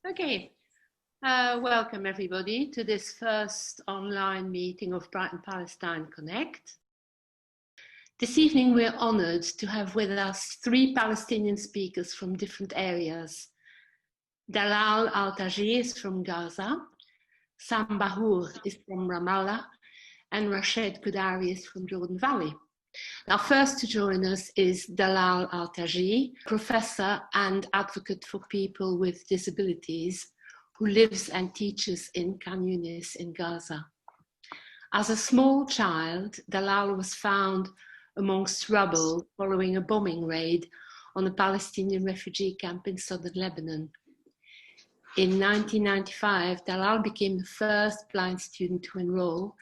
Okay, welcome everybody to this first online meeting of Brighton-Palestine Connect. This evening we're honoured to have with us three Palestinian speakers from different areas. Dala al Taji is from Gaza, Sam Bahour is from Ramallah, and Rashid Khudairi is from Jordan Valley. Now, first to join us is Dala al Taji, professor and advocate for people with disabilities, who lives and teaches in Khan Yunis in Gaza. As a small child, Dalal was found amongst rubble following a bombing raid on a Palestinian refugee camp in southern Lebanon. In 1995, Dalal became the first blind student to enroll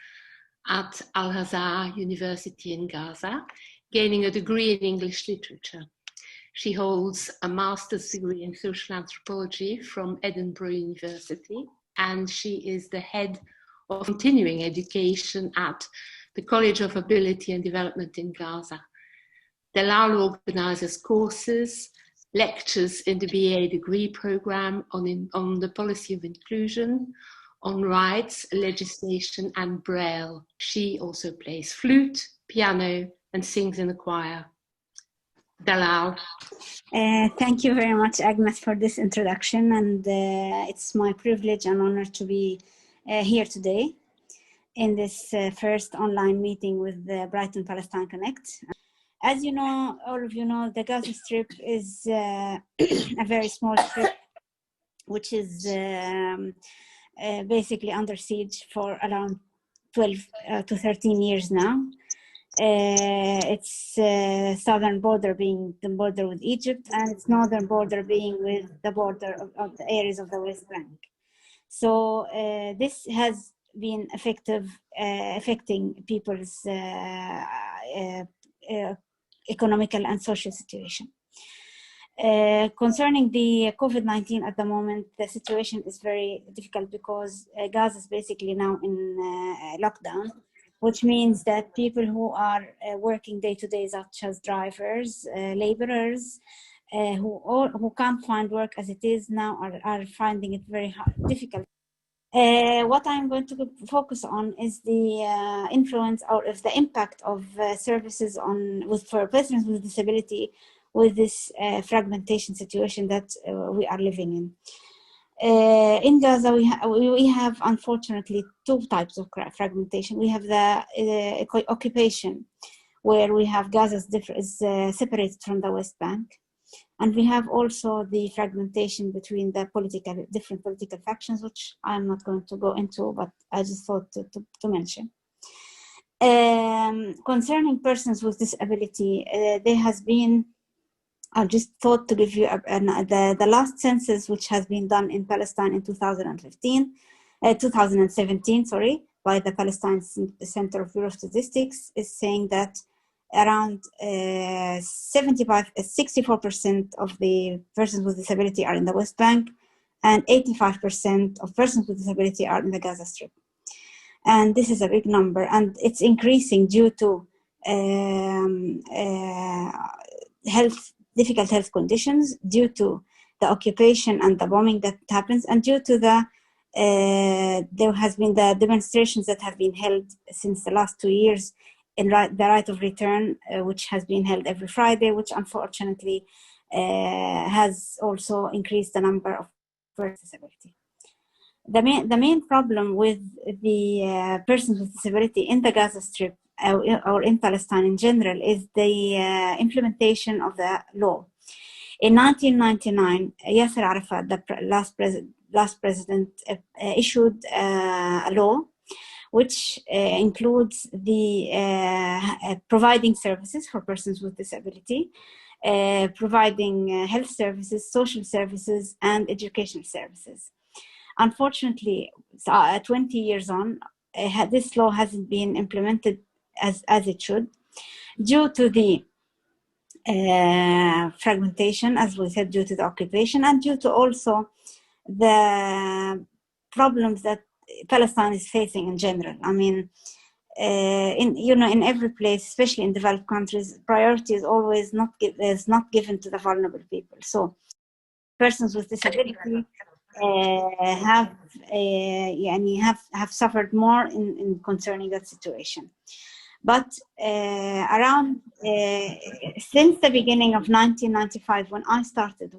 at Al-Azhar University in Gaza, gaining a degree in English literature. She holds a master's degree in social anthropology from Edinburgh University, and she is the head of continuing education at the College of Ability and Development in Gaza. Dalal organizes courses, lectures in the BA degree program on the policy of inclusion, on rights, legislation, and Braille. She also plays flute, piano, and sings in a choir. Dala. Thank you very much, Agnes, for this introduction, and it's my privilege and honor to be here today in this first online meeting with the Brighton-Palestine Connect. As you know, all of you know, the Gaza Strip is a very small strip, which is basically under siege for around 12 to 13 years now. Its southern border being the border with Egypt, and its northern border being with the border of the areas of the West Bank. So this has been affecting people's economical and social situation. Concerning the COVID-19 at the moment, the situation is very difficult because Gaza is basically now in lockdown, which means that people who are working day-to-day, such as drivers, laborers, who can't find work as it is now, are finding it very difficult. What I'm going to focus on is the influence or if the impact of services for persons with disability with this fragmentation situation that we are living in. In Gaza, we have unfortunately two types of fragmentation. We have the occupation, where we have Gaza is separated from the West Bank, and we have also the fragmentation between the different political factions, which I'm not going to go into, but I just thought to mention. Concerning persons with disability, there has been, I just thought to give you the last census, which has been done in Palestine in 2017, by the Palestine Center of Bureau of Statistics, is saying that around 64% of the persons with disability are in the West Bank, and 85% of persons with disability are in the Gaza Strip. And this is a big number, and it's increasing due to difficult health conditions, due to the occupation and the bombing that happens, and due to there has been the demonstrations that have been held since the last 2 years in the right of return, which has been held every Friday, which unfortunately has also increased the number of persons with disability. The main problem with the persons with disability in the Gaza Strip or in Palestine in general is the implementation of the law. In 1999, Yasser Arafat, the last president, issued a law which includes the providing services for persons with disability, providing health services, social services, and educational services. Unfortunately, 20 years on, this law hasn't been implemented as it should, due to the fragmentation, as we said, due to the occupation, and due to also the problems that Palestine is facing in general. I mean, in every place, especially in developed countries, priority is always not given to the vulnerable people. So persons with disability have suffered more in concerning that situation. But around since the beginning of 1995, when I started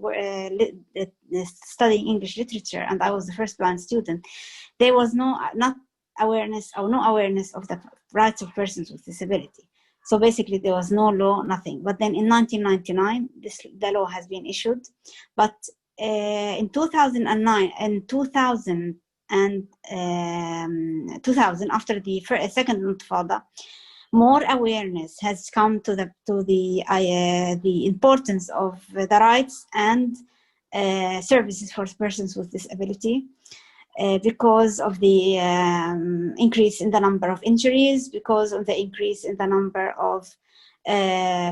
studying English literature, and I was the first blind student, there was no awareness of the rights of persons with disability. So basically, there was no law, nothing. But then in 1999, the law has been issued. But in 2009 and 2000, after the second Intifada, more awareness has come to the importance of the rights and services for persons with disability. Because of the increase in the number of injuries, because of the increase in the number of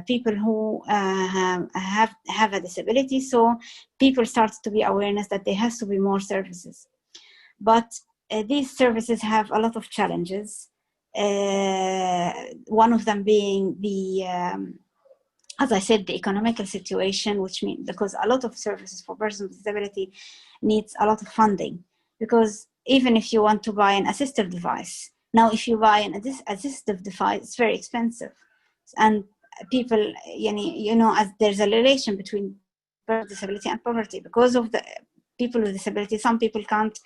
people who have a disability. So people start to be awareness that there has to be more services. But these services have a lot of challenges. One of them being as I said, the economical situation, which means because a lot of services for persons with disability needs a lot of funding. Because even if you want to buy an assistive device, now if you buy an assistive device, it's very expensive. And people, as there's a relation between disability and poverty. Because of the people with disability, some people can't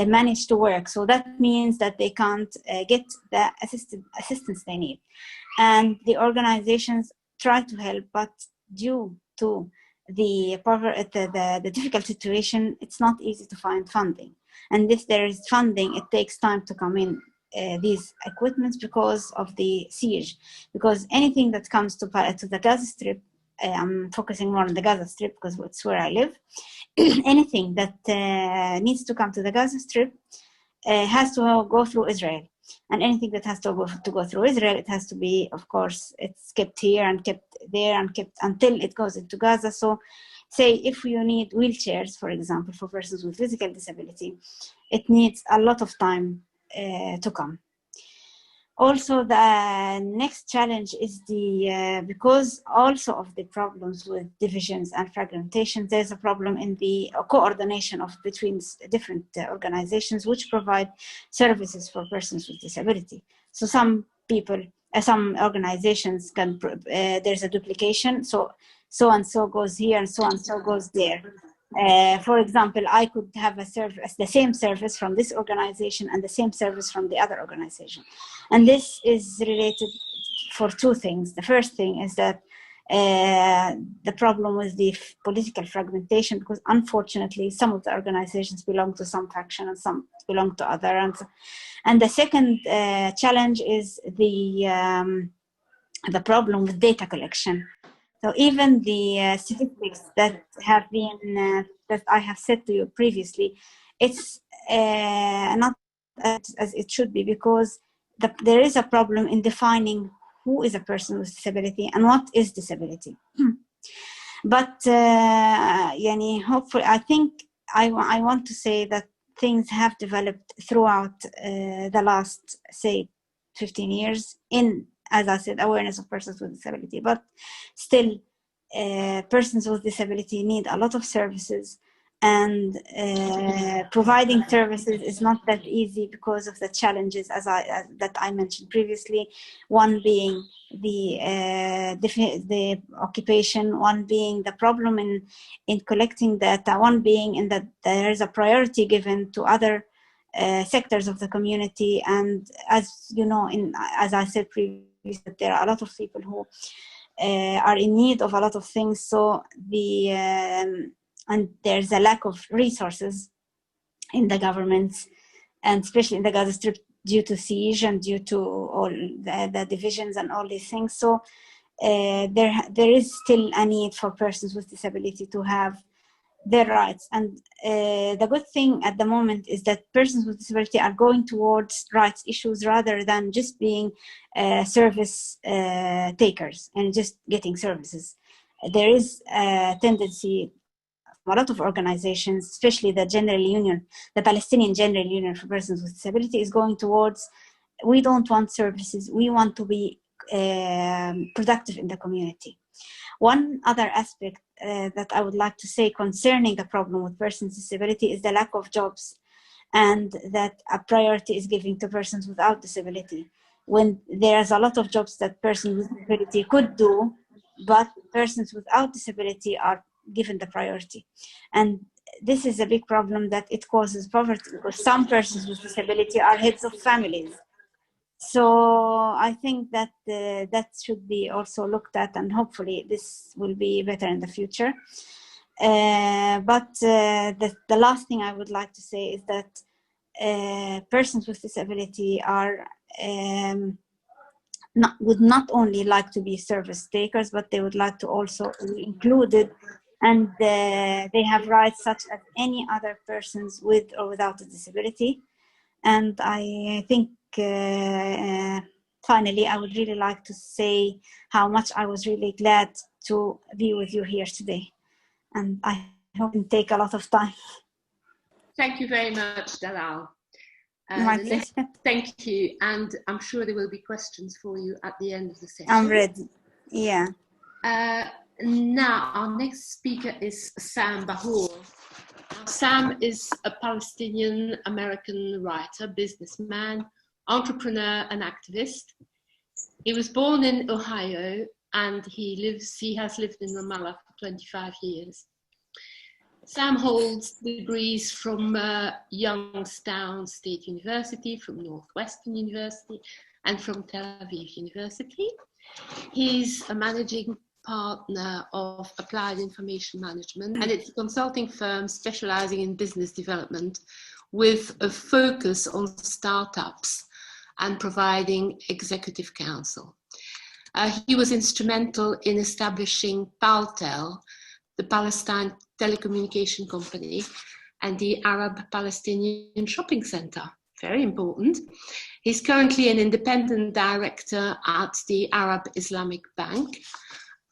manage to work. So that means that they can't get the assistance they need. And the organizations try to help, but due to the difficult situation, it's not easy to find funding. And if there is funding, it takes time to come in these equipments because of the siege. Because anything that comes to the Gaza Strip, I'm focusing more on the Gaza Strip because it's where I live. Anything that needs to come to the Gaza Strip has to go through Israel. And anything that has to go through Israel, it has to be, of course, it's kept here and kept there and kept until it goes into Gaza. So say if you need wheelchairs, for example, for persons with physical disability, it needs a lot of time to come. Also, the next challenge is because also of the problems with divisions and fragmentation, there's a problem in the coordination between different organizations which provide services for persons with disability. So some organizations there's a duplication. So and so goes here and so goes there. For example, I could have the same service from this organization and the same service from the other organization. And this is related for two things. The first thing is that the problem with the political fragmentation, because unfortunately, some of the organizations belong to some faction and some belong to other. And the second challenge is the problem with data collection. So even the statistics that have been that I have said to you previously, it's not as it should be, because there is a problem in defining who is a person with disability and what is disability. But hopefully, I think I want to say that things have developed throughout the last, say, 15 years in, as I said, awareness of persons with disability. But still, persons with disability need a lot of services, and providing services is not that easy because of the challenges that I mentioned previously. One being the occupation, one being the problem in collecting data, one being in that there is a priority given to other sectors of the community. And as you know, as I said previously, there are a lot of people who are in need of a lot of things. So and there's a lack of resources in the governments, and especially in the Gaza Strip, due to siege and due to all the divisions and all these things. So there is still a need for persons with disability to have their rights. And the good thing at the moment is that persons with disability are going towards rights issues rather than just being service takers and just getting services. There is a tendency, a lot of organizations, especially the General Union, the Palestinian General Union for Persons with Disability, is going towards, we don't want services, we want to be productive in the community. One other aspect that I would like to say concerning the problem with persons with disability is the lack of jobs, and that a priority is given to persons without disability, when there's a lot of jobs that persons with disability could do, but persons without disability are given the priority. And this is a big problem, that it causes poverty, because some persons with disability are heads of families. So I think that that should be also looked at, and hopefully this will be better in the future. But the last thing I would like to say is that persons with disability are would not only like to be service takers, but they would like to also be included, and they have rights such as any other persons with or without a disability. And I think finally, I would really like to say how much I was really glad to be with you here today. And I hope it take a lot of time. Thank you very much, Dala. My pleasure. Thank you. And I'm sure there will be questions for you at the end of the session. I'm ready. Yeah. Now, our next speaker is Sam Bahour. Sam is a Palestinian-American writer, businessman, entrepreneur, and activist. He was born in Ohio, and he has lived in Ramallah for 25 years. Sam holds degrees from Youngstown State University, from Northwestern University, and from Tel Aviv University. He's a managing partner of Applied Information Management, and it's a consulting firm specializing in business development with a focus on startups and providing executive counsel. He was instrumental in establishing Paltel, the Palestine Telecommunication Company, and the Arab-Palestinian Shopping Center. Very important. He's currently an independent director at the Arab Islamic Bank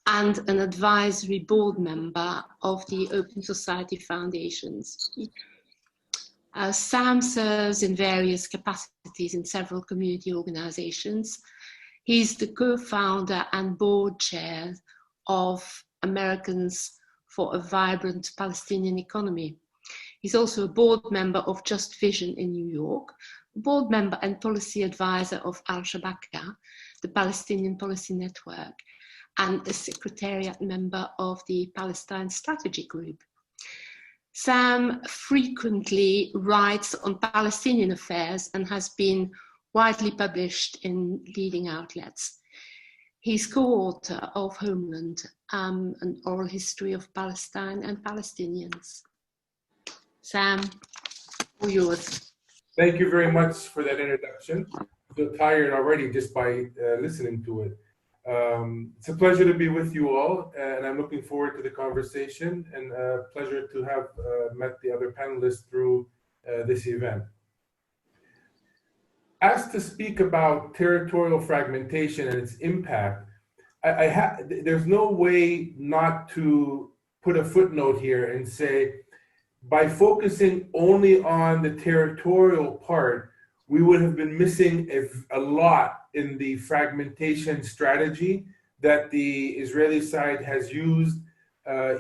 and an advisory board member of the Open Society Foundations. Sam serves in various capacities in several community organizations. He's the co-founder and board chair of Americans for a Vibrant Palestinian Economy. He's also a board member of Just Vision in New York, board member and policy advisor of Al-Shabaka, the Palestinian Policy Network, and a secretariat member of the Palestine Strategy Group. Sam frequently writes on Palestinian affairs and has been widely published in leading outlets. He's co-author of Homeland, an oral history of Palestine and Palestinians. Sam, all yours. Thank you very much for that introduction. I feel tired already just by listening to it. It's a pleasure to be with you all, and I'm looking forward to the conversation, and a pleasure to have met the other panelists through this event. Asked to speak about territorial fragmentation and its impact, there's no way not to put a footnote here and say, by focusing only on the territorial part, we would have been missing a lot in the fragmentation strategy that the Israeli side has used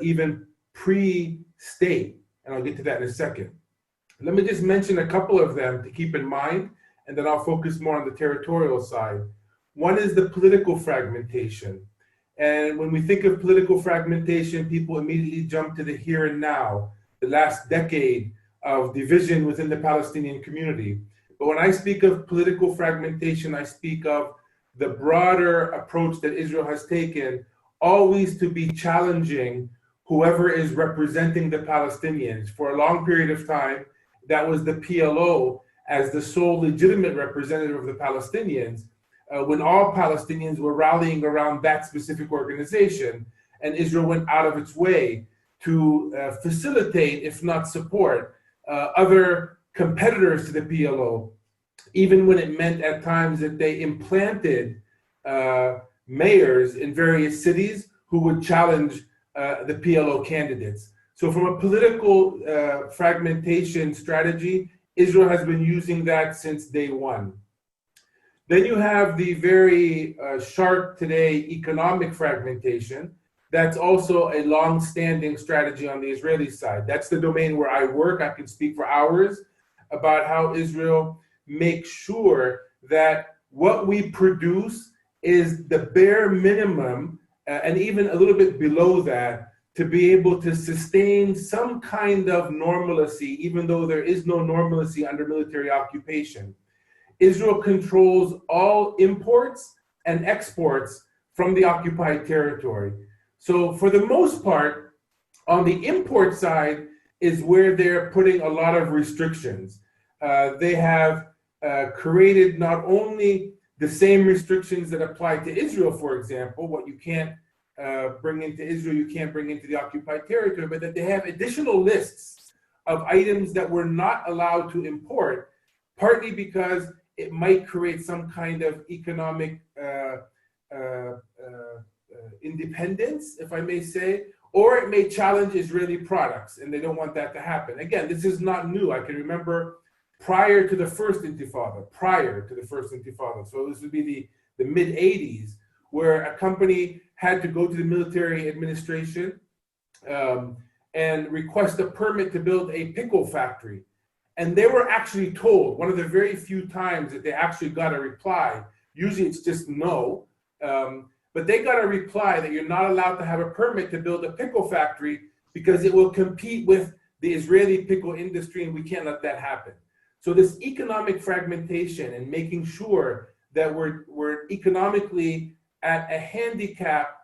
even pre-state, and I'll get to that in a second. Let me just mention a couple of them to keep in mind, and then I'll focus more on the territorial side. One is the political fragmentation. And when we think of political fragmentation, people immediately jump to the here and now, the last decade of division within the Palestinian community. But when I speak of political fragmentation, I speak of the broader approach that Israel has taken, always to be challenging whoever is representing the Palestinians. For a long period of time, that was the PLO as the sole legitimate representative of the Palestinians, when all Palestinians were rallying around that specific organization, and Israel went out of its way to facilitate, if not support, other competitors to the PLO, even when it meant at times that they implanted mayors in various cities who would challenge the PLO candidates. So from a political fragmentation strategy, Israel has been using that since day one. Then you have the very sharp today economic fragmentation. that's also a long-standing strategy on the Israeli side. That's the domain where I work. I can speak for hours about how Israel makes sure that what we produce is the bare minimum, and even a little bit below that, to be able to sustain some kind of normalcy, even though there is no normalcy under military occupation. Israel controls all imports and exports from the occupied territory. So for the most part, on the import side is where they're putting a lot of restrictions. They have created not only the same restrictions that apply to Israel, for example, what you can't bring into Israel, you can't bring into the occupied territory, but that they have additional lists of items that we're not allowed to import, partly because it might create some kind of economic independence, if I may say, or it may challenge Israeli products, and they don't want that to happen. Again, this is not new. I can remember prior to the first Intifada, so this would be the mid-'80s, where a company had to go to the military administration and request a permit to build a pickle factory. And they were actually told, one of the very few times that they actually got a reply, usually it's just no, but they got a reply that you're not allowed to have a permit to build a pickle factory because it will compete with the Israeli pickle industry, and we can't let that happen. So this economic fragmentation and making sure that we're economically at a handicap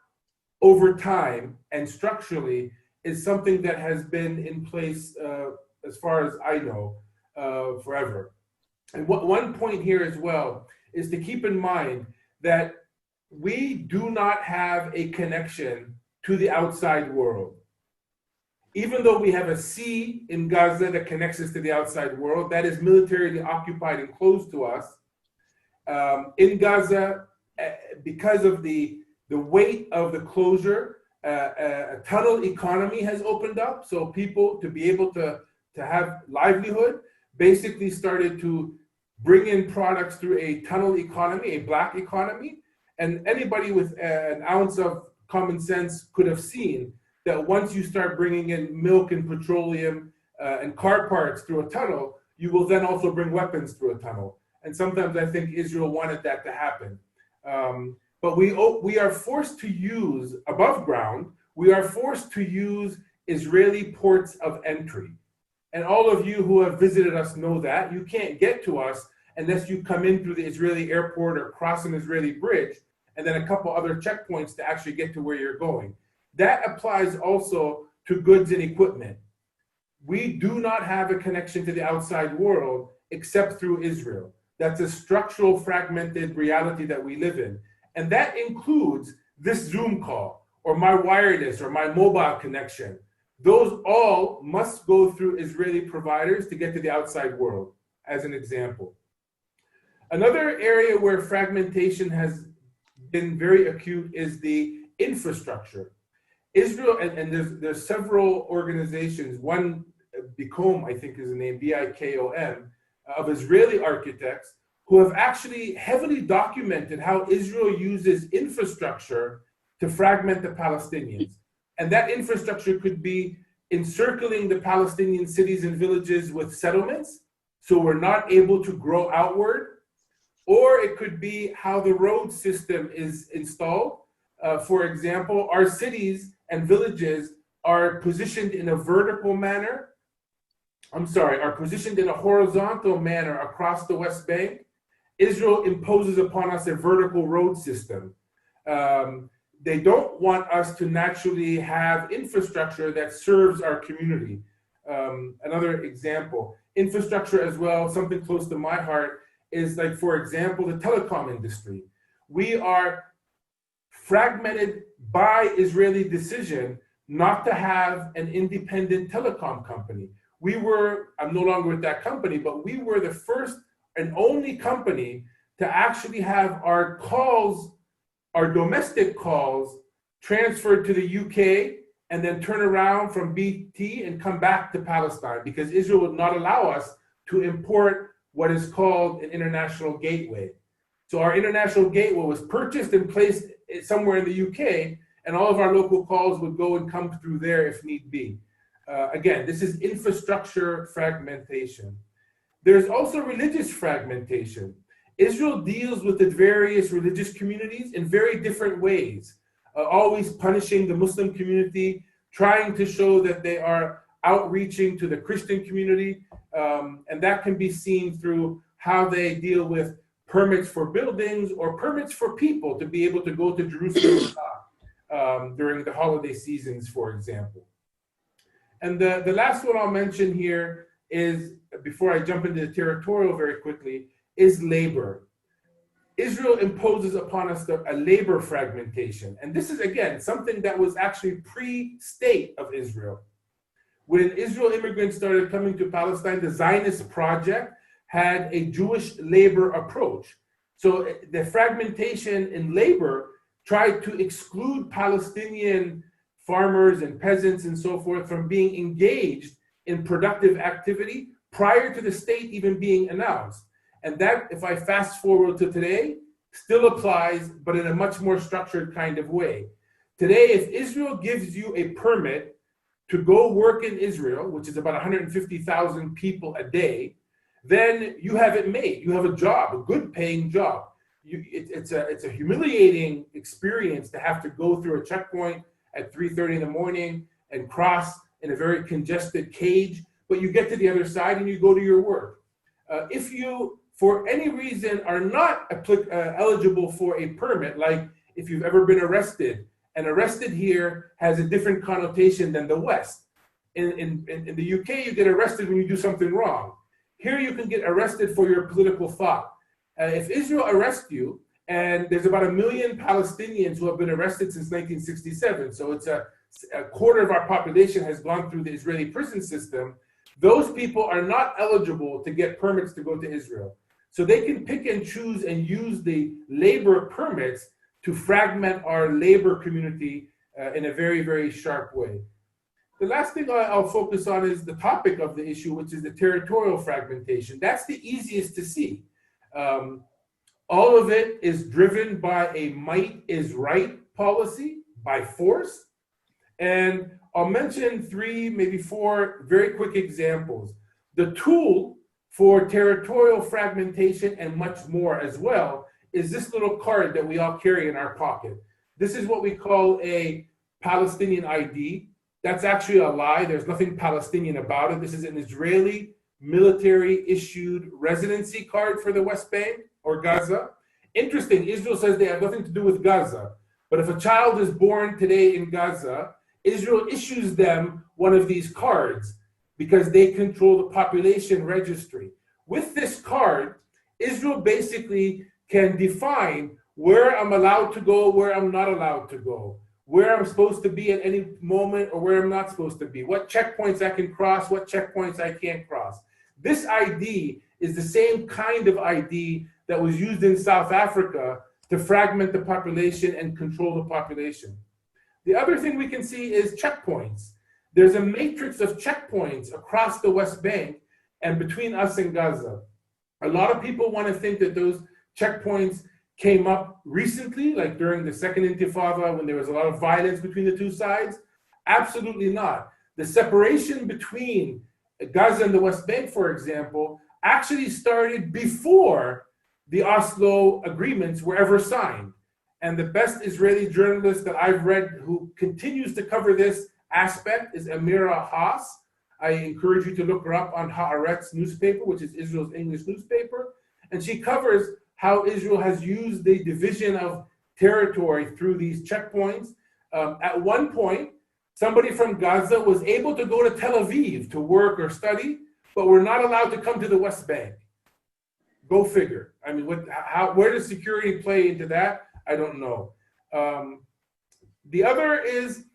over time and structurally is something that has been in place, as far as I know, forever. And one point here as well is to keep in mind that we do not have a connection to the outside world. Even though we have a sea in Gaza that connects us to the outside world, that is militarily occupied and closed to us. In Gaza, because of the weight of the closure, a tunnel economy has opened up. So people, to be able to have livelihood, basically started to bring in products through a tunnel economy, a black economy. And anybody with an ounce of common sense could have seen that once you start bringing in milk and petroleum and car parts through a tunnel, you will then also bring weapons through a tunnel. And sometimes I think Israel wanted that to happen. But we are forced to use, above ground, we are forced to use Israeli ports of entry. And all of you who have visited us know that. You can't get to us unless you come in through the Israeli airport or cross an Israeli bridge, and then a couple other checkpoints to actually get to where you're going. That applies also to goods and equipment. We do not have a connection to the outside world except through Israel. That's a structural, fragmented reality that we live in. And that includes this Zoom call, or my wireless, or my mobile connection. Those all must go through Israeli providers to get to the outside world, as an example. Another area where fragmentation has been very acute is the infrastructure. Israel, and there's several organizations, one, BICOM, I think is the name, BIKOM, of Israeli architects who have actually heavily documented how Israel uses infrastructure to fragment the Palestinians. And that infrastructure could be encircling the Palestinian cities and villages with settlements, so we're not able to grow outward, or it could be how the road system is installed. For example, our cities and villages are positioned in a vertical manner, are positioned in a horizontal manner across the West Bank. Israel imposes upon us a vertical road system. They don't want us to naturally have infrastructure that serves our community. Another example, infrastructure as well, something close to my heart, is like, for example, the telecom industry. We are fragmented by Israeli decision not to have an independent telecom company. I'm no longer with that company, but we were the first and only company to actually have our calls, our domestic calls, transferred to the UK and then turn around from BT and come back to Palestine, because Israel would not allow us to import what is called an international gateway. So our international gateway was purchased and placed somewhere in the UK, and all of our local calls would go and come through there if need be. Again, this is infrastructure fragmentation. There's also religious fragmentation. Israel deals with the various religious communities in very different ways, always punishing the Muslim community, trying to show that they are outreaching to the Christian community, and that can be seen through how they deal with permits for buildings or permits for people to be able to go to Jerusalem during the holiday seasons, for example. And the last one I'll mention here is, before I jump into the territorial very quickly, is labor. Israel imposes upon us a labor fragmentation. And this is, again, something that was actually pre-state of Israel. When Israel immigrants started coming to Palestine, the Zionist project had a Jewish labor approach. So the fragmentation in labor tried to exclude Palestinian farmers and peasants and so forth from being engaged in productive activity prior to the state even being announced. And that, if I fast forward to today, still applies, but in a much more structured kind of way. Today, if Israel gives you a permit to go work in Israel, which is about 150,000 people a day, then you have it made. You have a job, a good paying job. It's a humiliating experience to have to go through a checkpoint at 3:30 in the morning and cross in a very congested cage, but you get to the other side and you go to your work. If you, for any reason, are not eligible for a permit, like if you've ever been arrested, and arrested here has a different connotation than the West. In the UK, you get arrested when you do something wrong. Here you can get arrested for your political thought. If Israel arrests you, and there's about 1 million Palestinians who have been arrested since 1967, so it's a quarter of our population has gone through the Israeli prison system, those people are not eligible to get permits to go to Israel. So they can pick and choose and use the labor permits to fragment our labor community in a very, very sharp way. The last thing I'll focus on is the topic of the issue, which is the territorial fragmentation. That's the easiest to see. All of it is driven by a might is right policy, by force. And I'll mention 3, maybe 4 very quick examples. The tool for territorial fragmentation and much more as well is this little card that we all carry in our pocket. This is what we call a Palestinian ID. That's actually a lie. There's nothing Palestinian about it. This is an Israeli military issued residency card for the West Bank or Gaza. Interesting, Israel says they have nothing to do with Gaza. But if a child is born today in Gaza, Israel issues them one of these cards because they control the population registry. With this card, Israel basically can define where I'm allowed to go, where I'm not allowed to go, where I'm supposed to be at any moment or where I'm not supposed to be, what checkpoints I can cross, what checkpoints I can't cross. This ID is the same kind of ID that was used in South Africa to fragment the population and control the population. The other thing we can see is checkpoints. There's a matrix of checkpoints across the West Bank and between us and Gaza. A lot of people want to think that those checkpoints came up recently, like during the Second Intifada, when there was a lot of violence between the two sides. Absolutely not. The separation between Gaza and the West Bank, for example, actually started before the Oslo agreements were ever signed. And the best Israeli journalist that I've read who continues to cover this aspect is Amira Haas. I encourage you to look her up on Haaretz newspaper, which is Israel's English newspaper. And she covers how Israel has used the division of territory through these checkpoints. At one point, somebody from Gaza was able to go to Tel Aviv to work or study, but were not allowed to come to the West Bank. Go figure. I mean, where does security play into that? I don't know. The other is,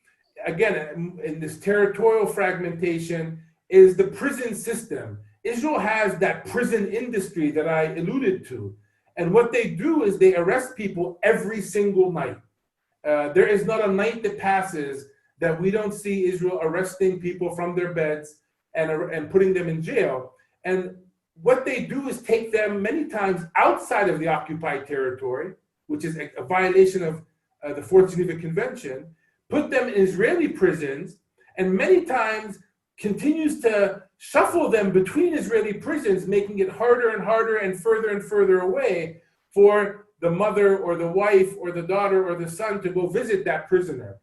again, in this territorial fragmentation, is the prison system. Israel has that prison industry that I alluded to. And what they do is they arrest people every single night. There is not a night that passes that we don't see Israel arresting people from their beds and putting them in jail. And what they do is take them many times outside of the occupied territory, which is a violation the Fourth Geneva Convention, put them in Israeli prisons, and many times continues to shuffle them between Israeli prisons, making it harder and harder and further away for the mother or the wife or the daughter or the son to go visit that prisoner.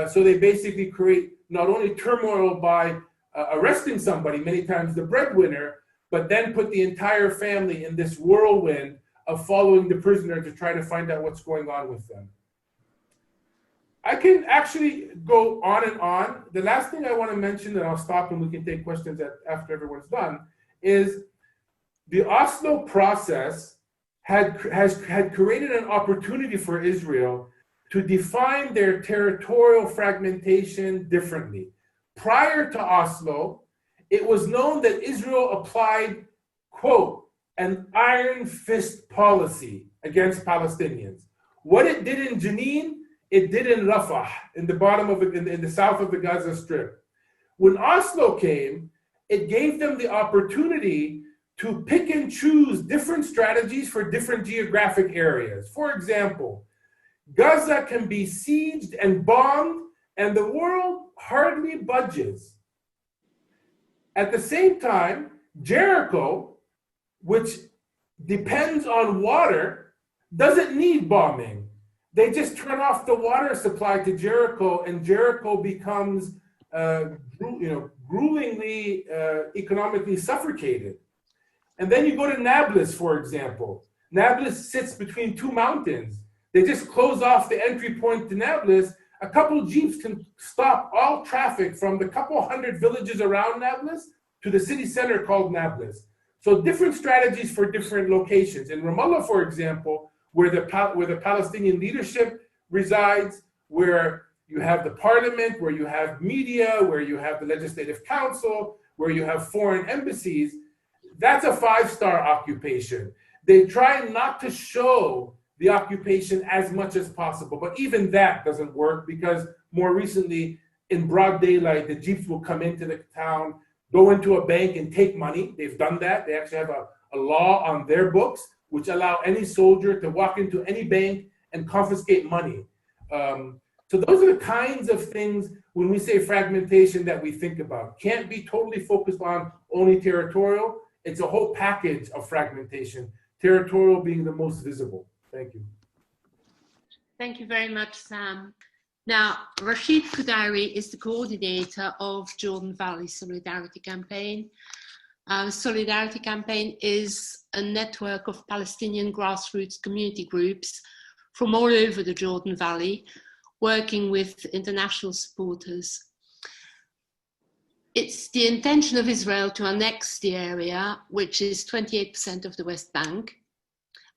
So they basically create not only turmoil by arresting somebody, many times the breadwinner, but then put the entire family in this whirlwind of following the prisoner to try to find out what's going on with them. I can actually go on and on. The last thing I want to mention, and I'll stop and we can take questions after everyone's done, is the Oslo process had created an opportunity for Israel to define their territorial fragmentation differently. Prior to Oslo, it was known that Israel applied, quote, an iron fist policy against Palestinians. What it did in Jenin, it did in Rafah, in the south of the Gaza Strip. When Oslo came, it gave them the opportunity to pick and choose different strategies for different geographic areas. For example, Gaza can be sieged and bombed, and the world hardly budges. At the same time, Jericho, which depends on water, doesn't need bombing. They just turn off the water supply to Jericho, and Jericho becomes, gruelingly economically suffocated. And then you go to Nablus, for example. Nablus sits between two mountains. They just close off the entry point to Nablus. A couple jeeps can stop all traffic from the couple hundred villages around Nablus to the city center called Nablus. So different strategies for different locations. In Ramallah, for example, where the Palestinian leadership resides, where you have the parliament, where you have media, where you have the legislative council, where you have foreign embassies, that's a five-star occupation. They try not to show the occupation as much as possible, but even that doesn't work because more recently, in broad daylight, the jeeps will come into the town, go into a bank and take money. They've done that. They actually have a law on their books which allow any soldier to walk into any bank and confiscate money. So those are the kinds of things when we say fragmentation that we think about. Can't be totally focused on only territorial. It's a whole package of fragmentation, territorial being the most visible. Thank you. Thank you very much, Sam. Now, Rashid Khudairi is the coordinator of Jordan Valley Solidarity Campaign. Solidarity Campaign is a network of Palestinian grassroots community groups from all over the Jordan Valley, working with international supporters. It's the intention of Israel to annex the area, which is 28% of the West Bank,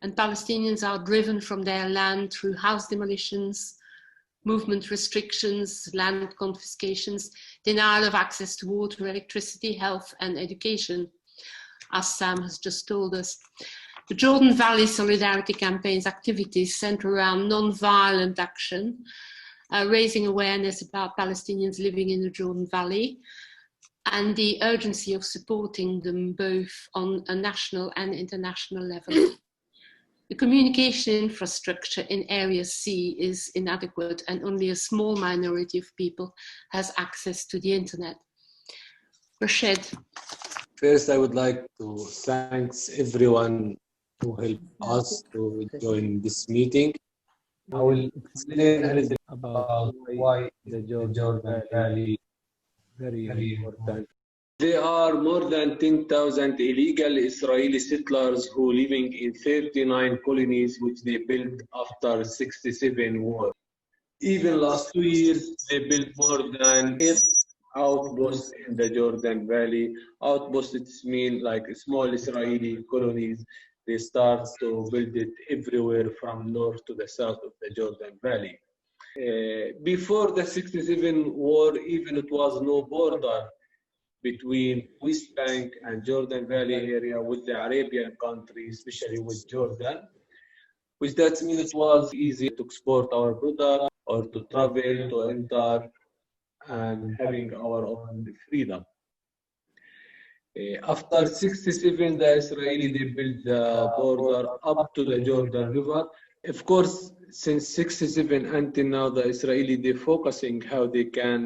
and Palestinians are driven from their land through house demolitions, movement restrictions, land confiscations, denial of access to water, electricity, health, and education, as Sam has just told us. The Jordan Valley Solidarity Campaign's activities center around non-violent action, raising awareness about Palestinians living in the Jordan Valley, and the urgency of supporting them both on a national and international level. The communication infrastructure in Area C is inadequate and only a small minority of people has access to the internet. Rashid. First, I would like to thank everyone who helped us to join this meeting. I will explain a little about why the Jordan Valley is very important. There are more than 10,000 illegal Israeli settlers who are living in 39 colonies which they built after 67 war. Even last 2 years, they built more than 8 outposts in the Jordan Valley. Outposts, it means like small Israeli colonies. They start to build it everywhere from north to the south of the Jordan Valley. Before the 67 war, even it was no border between West Bank and Jordan Valley area with the Arabian countries, especially with Jordan, which that means it was easy to export our product or to travel, to enter, and having our own freedom. After 67, the Israeli, they built the border up to the Jordan River. Of course, since 67 until now, the Israeli, they're focusing how they can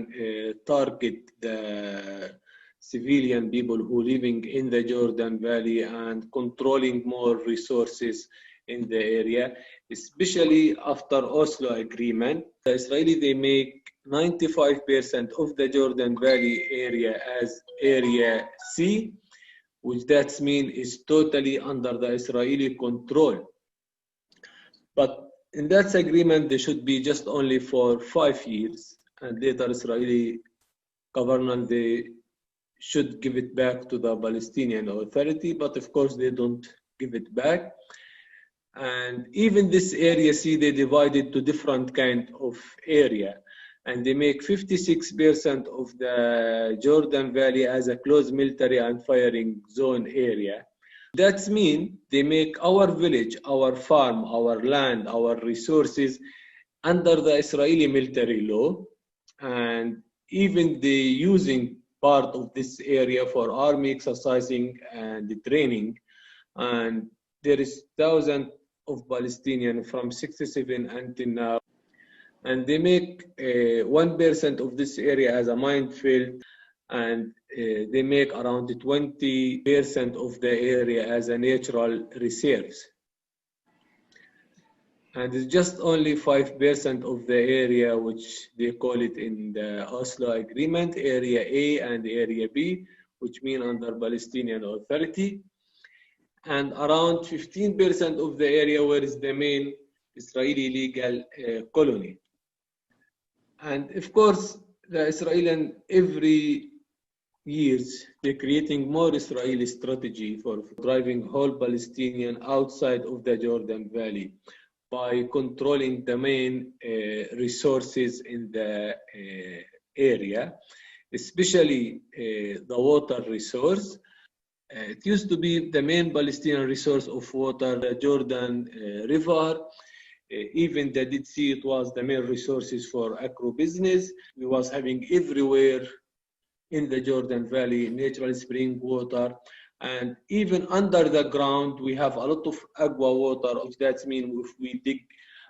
target the civilian people who living in the Jordan Valley and controlling more resources in the area, especially after Oslo Agreement. The Israeli, they make 95% of the Jordan Valley area as Area C, which that means is totally under the Israeli control. But in that agreement, they should be just only for 5 years, and later Israeli government, they should give it back to the Palestinian Authority, but of course they don't give it back. And even this Area C, they divide it to different kind of area, and they make 56% of the Jordan Valley as a closed military and firing zone area. That means they make our village, our farm, our land, our resources under the Israeli military law, and even they using part of this area for army exercising and training. And there is thousands of Palestinians from 67 until now, and they make 1% of this area as a minefield, and they make around 20% of the area as a natural reserves. And it's just only 5% of the area, which they call it in the Oslo Agreement, Area A and Area B, which mean under Palestinian Authority. And around 15% of the area where is the main Israeli legal colony. And of course, the Israelis every years, they're creating more Israeli strategy for driving whole Palestinian outside of the Jordan Valley by controlling the main resources in the area, especially the water resource. It used to be the main Palestinian resource of water, the Jordan River. Even the Dead Sea, it was the main resources for agro-business. We was having everywhere in the Jordan Valley natural spring water, and even under the ground we have a lot of agua water. That means if we dig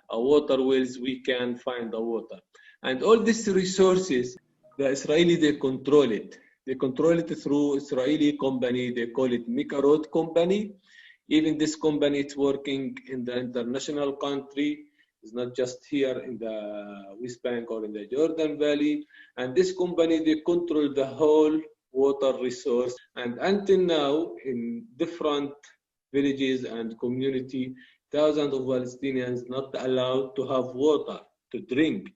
water wells, we can find the water. And all these resources, the Israeli, they control it. They control it through Israeli company. They call it Mikarot company. Even this company, it's working in the international country. It's not just here in the West Bank or in the Jordan Valley. And this company, they control the whole water resource. And until now, in different villages and community, thousands of Palestinians not allowed to have water to drink.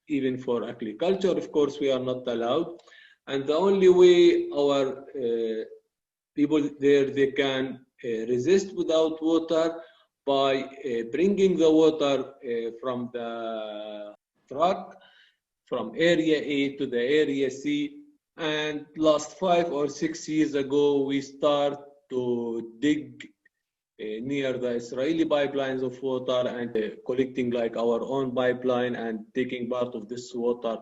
Even for agriculture, of course, we are not allowed. And the only way our people there, they can resist without water by bringing the water from the truck from Area A to the Area C. And last 5 or 6 years ago, we start to dig near the Israeli pipelines of water and collecting like our own pipeline and taking part of this water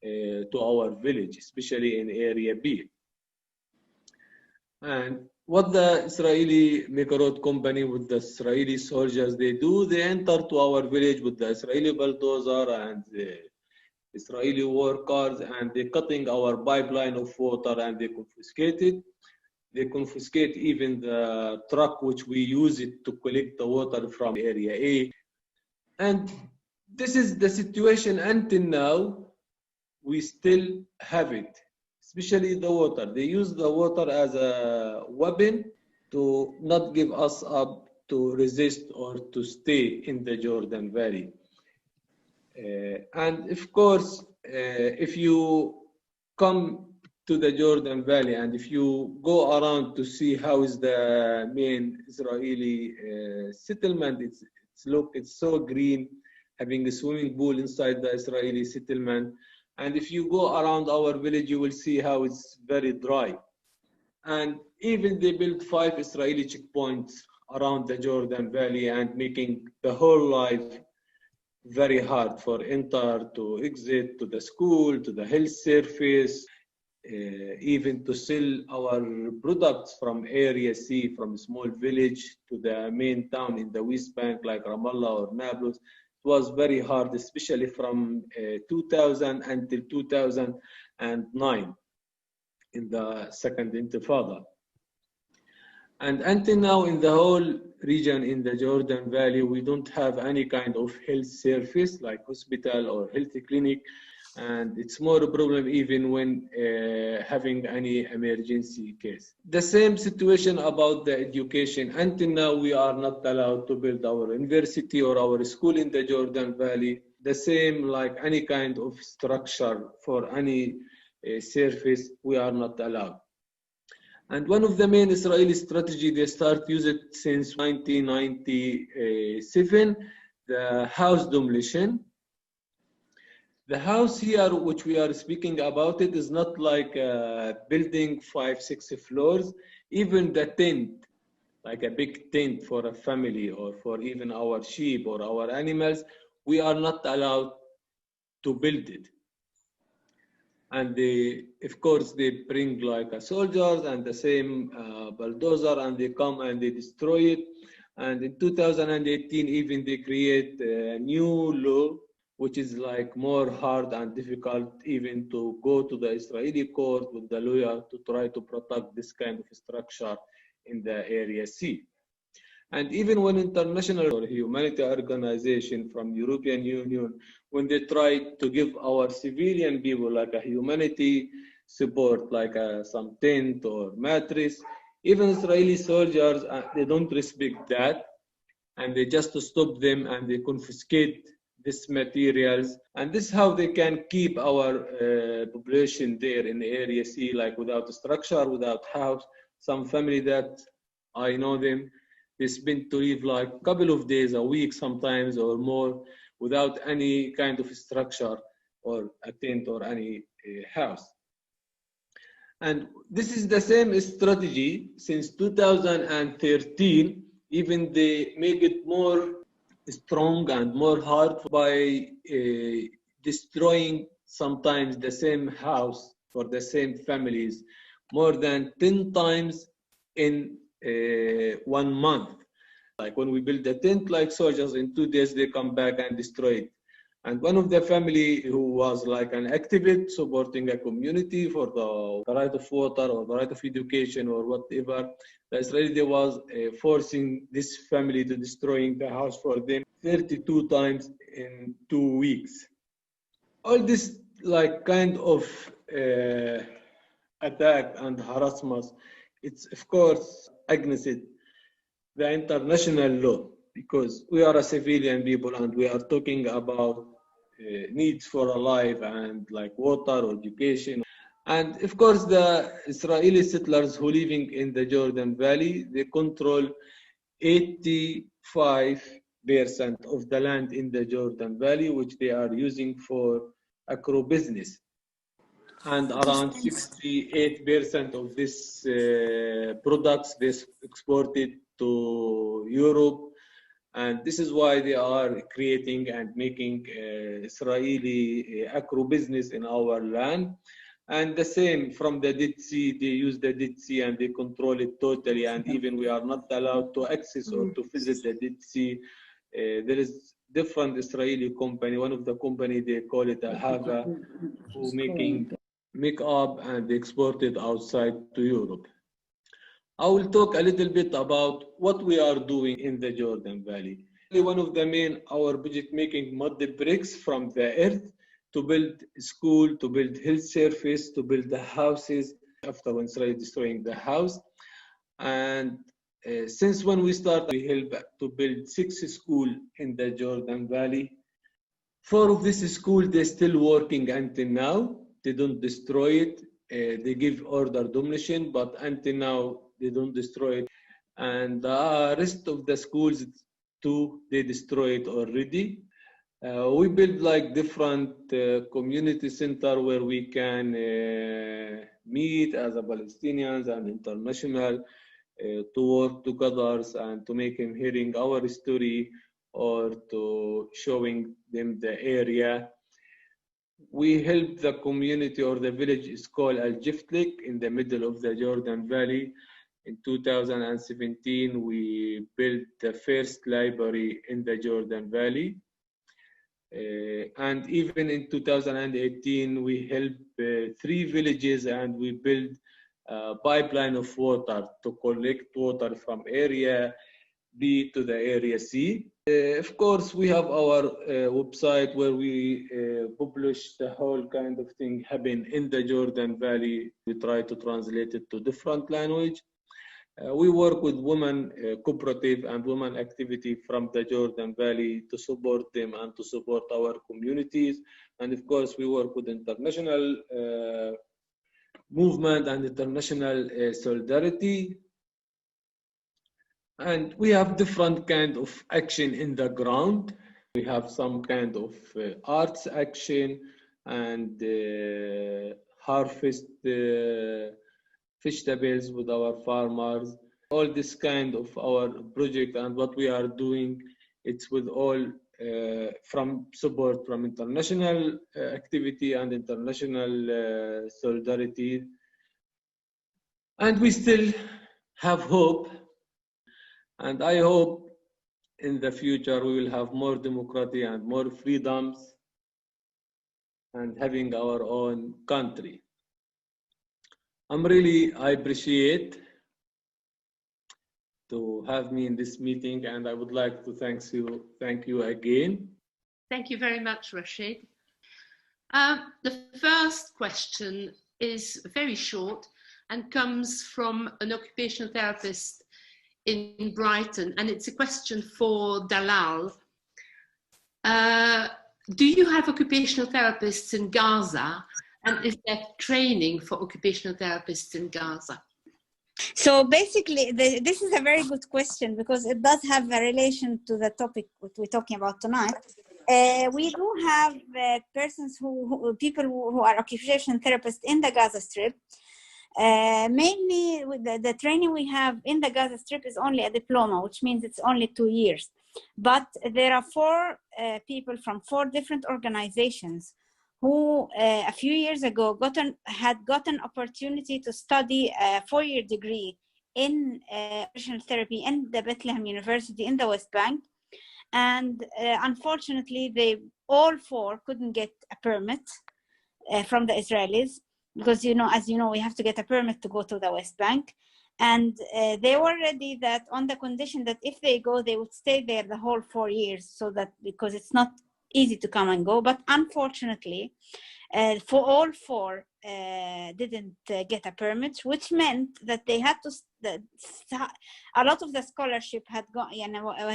to our village, especially in Area B. And what the Israeli Mikarot company with the Israeli soldiers, they do, they enter to our village with the Israeli bulldozer and the Israeli workers, and they're cutting our pipeline of water and they confiscate it. They confiscate even the truck which we use it to collect the water from Area A. And this is the situation until now. We still have it, especially the water. They use the water as a weapon to not give us up to resist or to stay in the Jordan Valley. And of course, if you come to the Jordan Valley and if you go around to see how is the main Israeli settlement, it's so green, having a swimming pool inside the Israeli settlement. And if you go around our village, you will see how it's very dry. And even they built 5 Israeli checkpoints around the Jordan Valley and making the whole life very hard for enter to exit to the school, to the health service, even to sell our products from Area C, from a small village to the main town in the West Bank like Ramallah or Nablus. was very hard, especially from 2000 until 2009 in the second Intifada. And until now, in the whole region in the Jordan Valley, we don't have any kind of health service like hospital or health clinic. And it's more a problem even when having any emergency case. The same situation about the education. Until now, we are not allowed to build our university or our school in the Jordan Valley. The same like any kind of structure for any service, we are not allowed. And one of the main Israeli strategy they start using since 1997, the house demolition. The house here, which we are speaking about, it is not like a building 5-6 floors. Even the tent, like a big tent for a family or for even our sheep or our animals, we are not allowed to build it. And they, of course, they bring like a soldiers and the same bulldozer, and they come and they destroy it. And in 2018, even they create a new law, which is like more hard and difficult even to go to the Israeli court with the lawyer to try to protect this kind of structure in the Area C. And even when international or humanitarian organization from European Union, when they try to give our civilian people like a humanity support, like some tent or mattress, even Israeli soldiers, they don't respect that. And they just stop them and they confiscate these materials. And this is how they can keep our population there in the Area C, like without structure, without house. Some family that I know them, they spend to live like a couple of days, a week sometimes or more, without any kind of structure or a tent or any house. And this is the same strategy since 2013. Even they make it more strong and more hard by destroying sometimes the same house for the same families more than 10 times in 1 month. Like when we build a tent, like soldiers, in 2 days they come back and destroy it. And one of the family who was like an activist supporting a community for the right of water or the right of education or whatever, the Israeli was forcing this family to destroying the house for them 32 times in 2 weeks. All this like kind of attack and harassment, it's of course against the international law, because we are a civilian people and we are talking about needs for a life and like water or education. And of course, the Israeli settlers who living in the Jordan Valley, they control 85% of the land in the Jordan Valley, which they are using for agro-business. And around 68% of these products they exported to Europe. And this is why they are creating and making Israeli agro-business in our land. And the same from the Dead Sea, they use the Dead Sea and they control it totally. And even we are not allowed to access or to visit the Dead Sea. There is different Israeli company. One of the company, they call it Hava, who make up and export it outside to Europe. I will talk a little bit about what we are doing in the Jordan Valley. One of the main, our budget making mud bricks from the earth to build school, to build health service, to build the houses after when Israel destroying the house. And since when we started, we helped to build 6 schools in the Jordan Valley. 4 of these schools, they're still working until now. They don't destroy it. They give order demolition, but until now, they don't destroy it. And the rest of the schools, 2, they destroy it already. We build like different community center where we can meet as a Palestinians and international to work together and to make them hearing our story or to showing them the area. We help the community or the village is called Al Jiftlik in the middle of the Jordan Valley. In 2017, we built the first library in the Jordan Valley. And even in 2018, we helped 3 villages and we built a pipeline of water to collect water from area B to the area C. Of course, we have our website where we publish the whole kind of thing happen in the Jordan Valley. We try to translate it to different language. We work with women cooperative and women activity from the Jordan Valley to support them and to support our communities. And of course, we work with international movement and international solidarity. And we have different kind of action in the ground. We have some kind of arts action and harvest vegetables with our farmers. All this kind of our project and what we are doing, it's with all from support from international activity and international solidarity. And we still have hope. And I hope in the future we will have more democracy and more freedoms and having our own country. I appreciate to have me in this meeting, and I would like to thank you again. Thank you very much, Rashid. The first question is very short and comes from an occupational therapist in Brighton, and it's a question for Dala al. Do you have occupational therapists in Gaza, and is there training for occupational therapists in Gaza? So basically, this is a very good question because it does have a relation to the topic that we're talking about tonight. We do have people who are occupational therapists in the Gaza Strip. Mainly the training we have in the Gaza Strip is only a diploma, which means it's only 2 years. But there are 4 people from 4 different organizations who a few years ago had gotten opportunity to study a 4-year degree in occupational therapy in the Bethlehem University in the West Bank. And unfortunately, they all 4 couldn't get a permit from the Israelis. Because, as you know, we have to get a permit to go to the West Bank. And they were ready that on the condition that if they go, they would stay there the whole 4 years, so that because it's not easy to come and go. But unfortunately, for all 4 didn't get a permit, which meant that they had to, a lot of the scholarship had gone,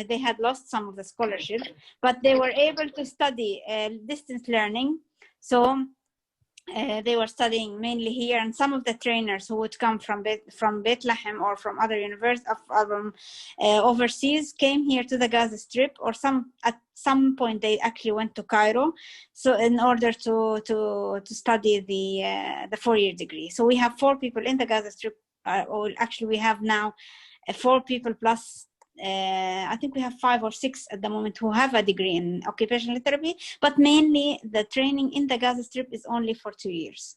they had lost some of the scholarship, but they were able to study distance learning. So they were studying mainly here, and some of the trainers who would come from Bethlehem or from other universities overseas came here to the Gaza Strip, or at some point they actually went to Cairo, so in order to study the 4-year degree. So we have 4 people in the Gaza Strip, or actually we have now 4 people plus. I think we have 5 or 6 at the moment who have a degree in occupational therapy, but mainly the training in the Gaza Strip is only for 2 years.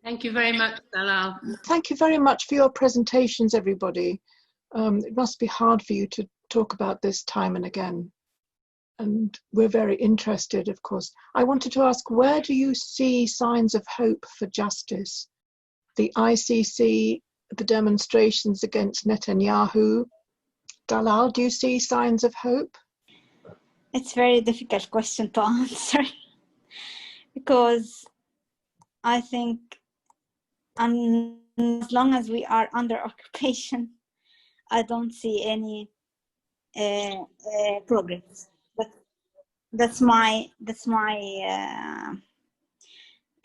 Thank you very much, Dala. Thank you very much for your presentations, everybody. It must be hard for you to talk about this time and again. And we're very interested, of course. I wanted to ask, where do you see signs of hope for justice? The ICC, the demonstrations against Netanyahu. Dala, do you see signs of hope? It's a very difficult question to answer because I think as long as we are under occupation, I don't see any progress. But that's my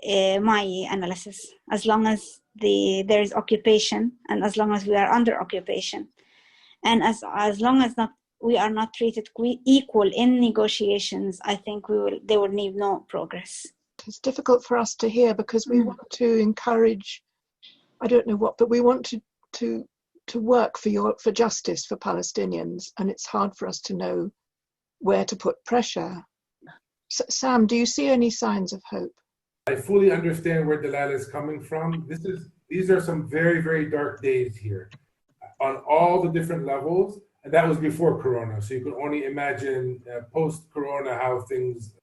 analysis. As long as there is occupation, and as long as we are under occupation, and as long as we are not treated equal in negotiations, I think they will need no progress. It's difficult for us to hear because we want to encourage, I don't know what, but we want to work for justice for Palestinians, and it's hard for us to know where to put pressure. Sam, do you see any signs of hope? I fully understand where Dalal is coming from. These are some very, very dark days here on all the different levels. And that was before Corona, so you could only imagine post-Corona how things.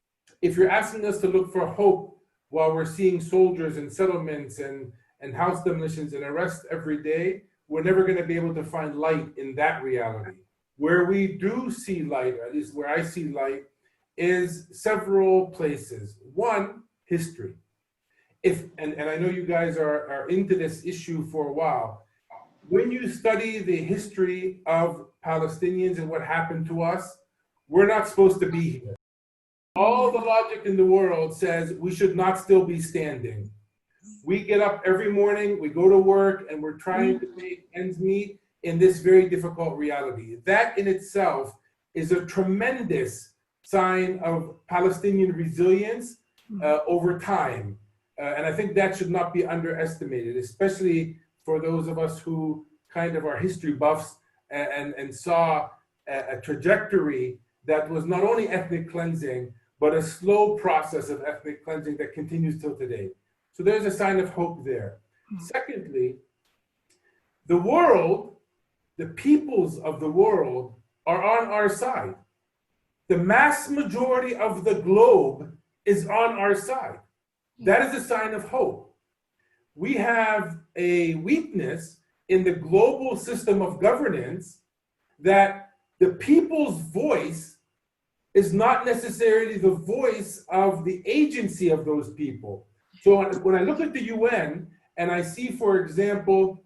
If you're asking us to look for hope while we're seeing soldiers in settlements and house demolitions and arrests every day, we're never going to be able to find light in that reality. Where we do see light, or at least where I see light, is several places. One, history. And I know you guys are into this issue for a while. When you study the history of Palestinians and what happened to us, we're not supposed to be here. All the logic in the world says we should not still be standing. We get up every morning, we go to work, and we're trying to make ends meet in this very difficult reality. That in itself is a tremendous sign of Palestinian resilience over time. And I think that should not be underestimated, especially for those of us who kind of are history buffs and saw a trajectory that was not only ethnic cleansing, but a slow process of ethnic cleansing that continues till today. So there's a sign of hope there. Secondly, the world, the peoples of the world are on our side. The mass majority of the globe is on our side. That is a sign of hope. We have a weakness in the global system of governance that the people's voice is not necessarily the voice of the agency of those people. So when I look at the UN and I see, for example,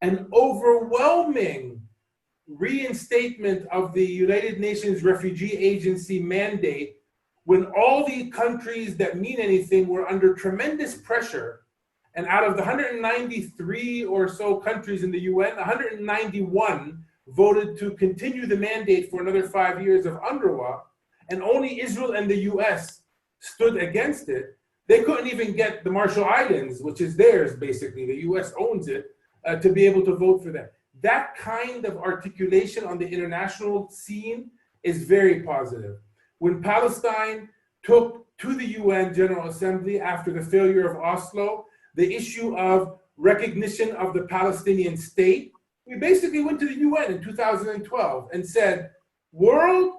an overwhelming reinstatement of the United Nations Refugee Agency mandate, when all the countries that mean anything were under tremendous pressure, and out of the 193 or so countries in the UN, 191 voted to continue the mandate for another 5 years of UNRWA, and only Israel and the US stood against it. They couldn't even get the Marshall Islands, which is theirs basically, the US owns it, to be able to vote for that. That kind of articulation on the international scene is very positive. When Palestine took to the UN General Assembly after the failure of Oslo, the issue of recognition of the Palestinian state, we basically went to the UN in 2012 and said, world,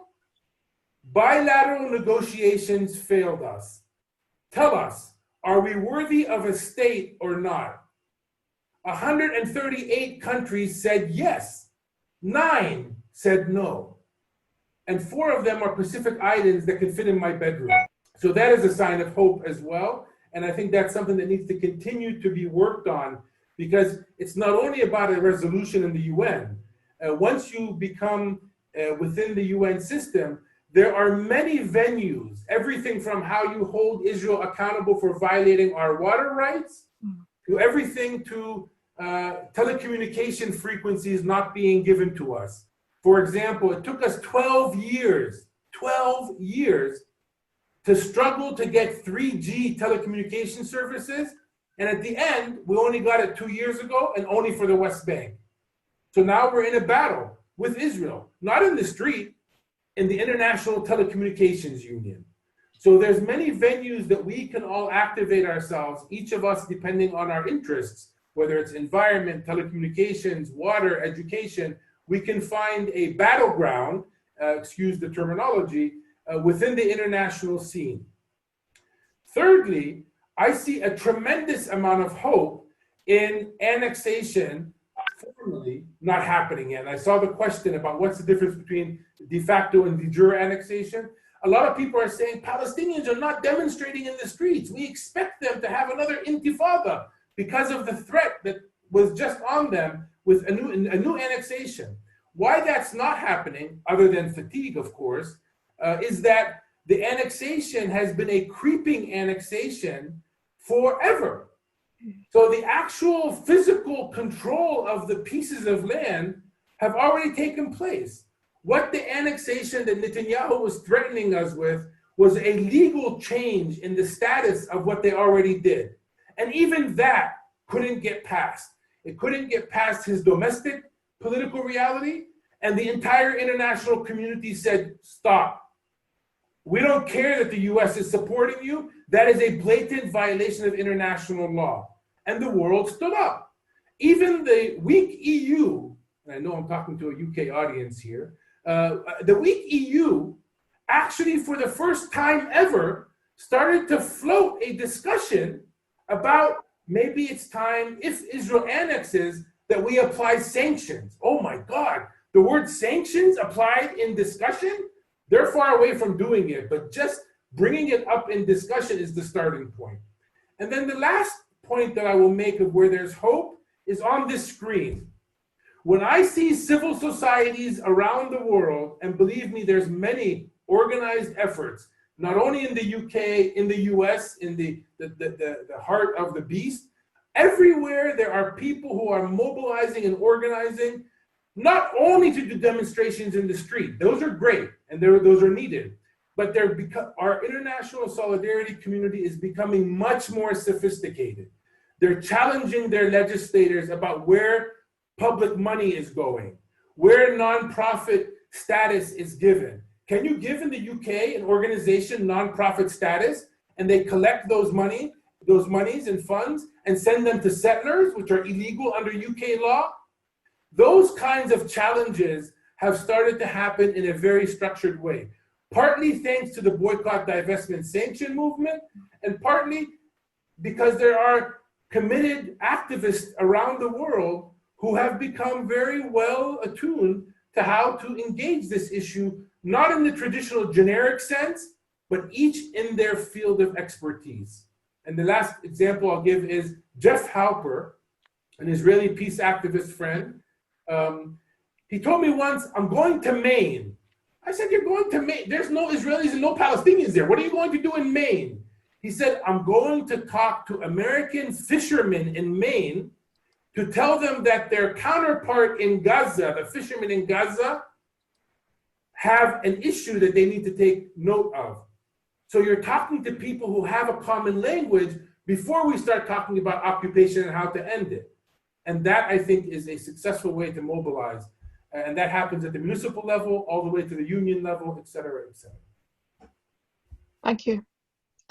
bilateral negotiations failed us. Tell us, are we worthy of a state or not? 138 countries said yes. 9 said no. And 4 of them are Pacific Islands that can fit in my bedroom. So that is a sign of hope as well. And I think that's something that needs to continue to be worked on, because it's not only about a resolution in the UN. Once you become within the UN system, there are many venues, everything from how you hold Israel accountable for violating our water rights, to everything to telecommunication frequencies not being given to us. For example, it took us 12 years to struggle to get 3G telecommunication services. And at the end, we only got it 2 years ago, and only for the West Bank. So now we're in a battle with Israel, not in the street, in the International Telecommunications Union. So there's many venues that we can all activate ourselves, each of us depending on our interests, whether it's environment, telecommunications, water, education. We can find a battleground, excuse the terminology, within the international scene. Thirdly, I see a tremendous amount of hope in annexation formally not happening yet. And I saw the question about what's the difference between de facto and de jure annexation. A lot of people are saying Palestinians are not demonstrating in the streets. We expect them to have another intifada because of the threat that was just on them with a new annexation. Why that's not happening, other than fatigue, of course, is that the annexation has been a creeping annexation forever. So the actual physical control of the pieces of land have already taken place. What the annexation that Netanyahu was threatening us with was a legal change in the status of what they already did. And even that couldn't get passed. It couldn't get past his domestic political reality, and the entire international community said, stop. We don't care that the US is supporting you. That is a blatant violation of international law. And the world stood up. Even the weak EU, and I know I'm talking to a UK audience here, the weak EU actually for the first time ever started to float a discussion about maybe it's time, if Israel annexes, that we apply sanctions. Oh my God, the word sanctions applied in discussion, they're far away from doing it, but just bringing it up in discussion is the starting point. And then the last point that I will make of where there's hope is on this screen. When I see civil societies around the world, and believe me, there's many organized efforts, not only in the UK, in the US, in the heart of the beast, everywhere there are people who are mobilizing and organizing, not only to do demonstrations in the street, those are great, and those are needed, but our international solidarity community is becoming much more sophisticated. They're challenging their legislators about where public money is going, where nonprofit status is given. Can you give in the UK an organization nonprofit status and they collect those monies and funds and send them to settlers, which are illegal under UK law? Those kinds of challenges have started to happen in a very structured way, partly thanks to the boycott, divestment, sanction movement, and partly because there are committed activists around the world who have become very well attuned to how to engage this issue, not in the traditional generic sense, but each in their field of expertise. And the last example I'll give is Jeff Halper, an Israeli peace activist friend. He told me once, I'm going to Maine. I said, you're going to Maine? There's no Israelis and no Palestinians there. What are you going to do in Maine? He said, I'm going to talk to American fishermen in Maine to tell them that their counterpart in Gaza, the fishermen in Gaza, have an issue that they need to take note of. So you're talking to people who have a common language before we start talking about occupation and how to end it. And that, I think, is a successful way to mobilize. And that happens at the municipal level, all the way to the union level, et cetera, et cetera. Thank you.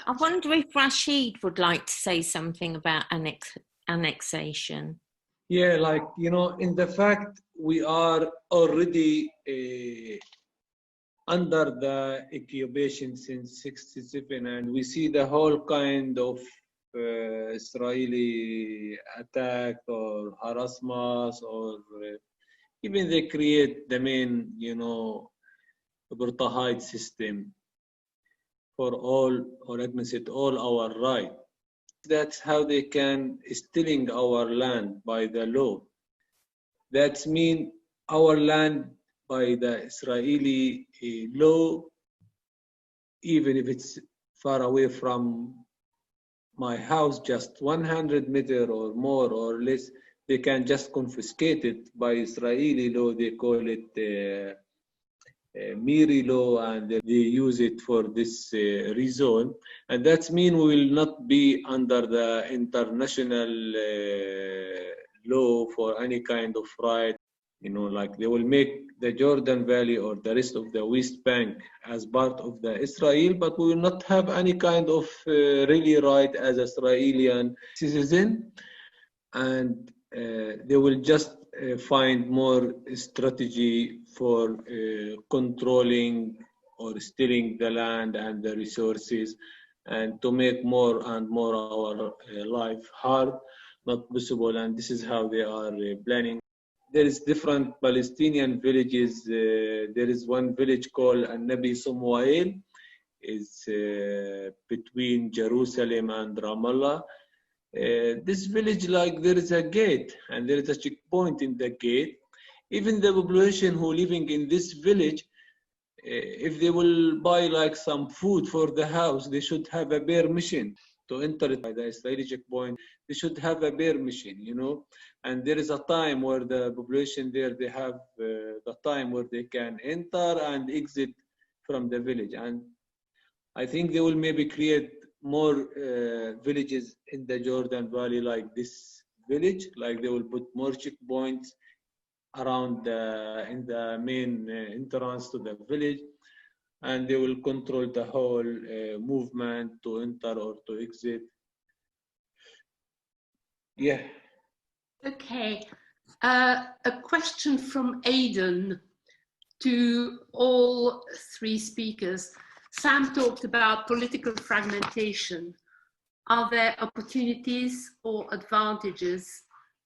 I wonder if Rashid would like to say something about annexation. Yeah, like, you know, in the fact we are already under the occupation since 1967, and we see the whole kind of Israeli attack or harassment, or even they create the main, you know, apartheid system for all, or let me say, all our right. That's how they can stealing our land by the law. That's mean our land by the Israeli law, even if it's far away from my house, just 100 meters or more or less, they can just confiscate it. By Israeli law, they call it Miri law, and they use it for this reason. And that means we will not be under the international law for any kind of right. You know, like they will make the Jordan Valley or the rest of the West Bank as part of the Israel, but we will not have any kind of really right as Israeli citizen. And they will just find more strategy for controlling or stealing the land and the resources, and to make more and more our life hard, not possible. And this is how they are planning. There is different Palestinian villages. There is one village called Nabi Sumwail, is between Jerusalem and Ramallah. This village, like, there is a gate and there is a checkpoint in the gate. Even the population who living in this village, if they will buy like some food for the house, they should have a permission to enter it by the Israeli checkpoint. They should have a permission, you know. And there is a time where the population there, they have the time where they can enter and exit from the village. And I think they will maybe create more villages in the Jordan Valley like this village, like they will put more checkpoints around in the main entrance to the village, and they will control the whole movement to enter or to exit. Yeah. Okay. A question from Aidan to all three speakers. Sam talked about political fragmentation. Are there opportunities or advantages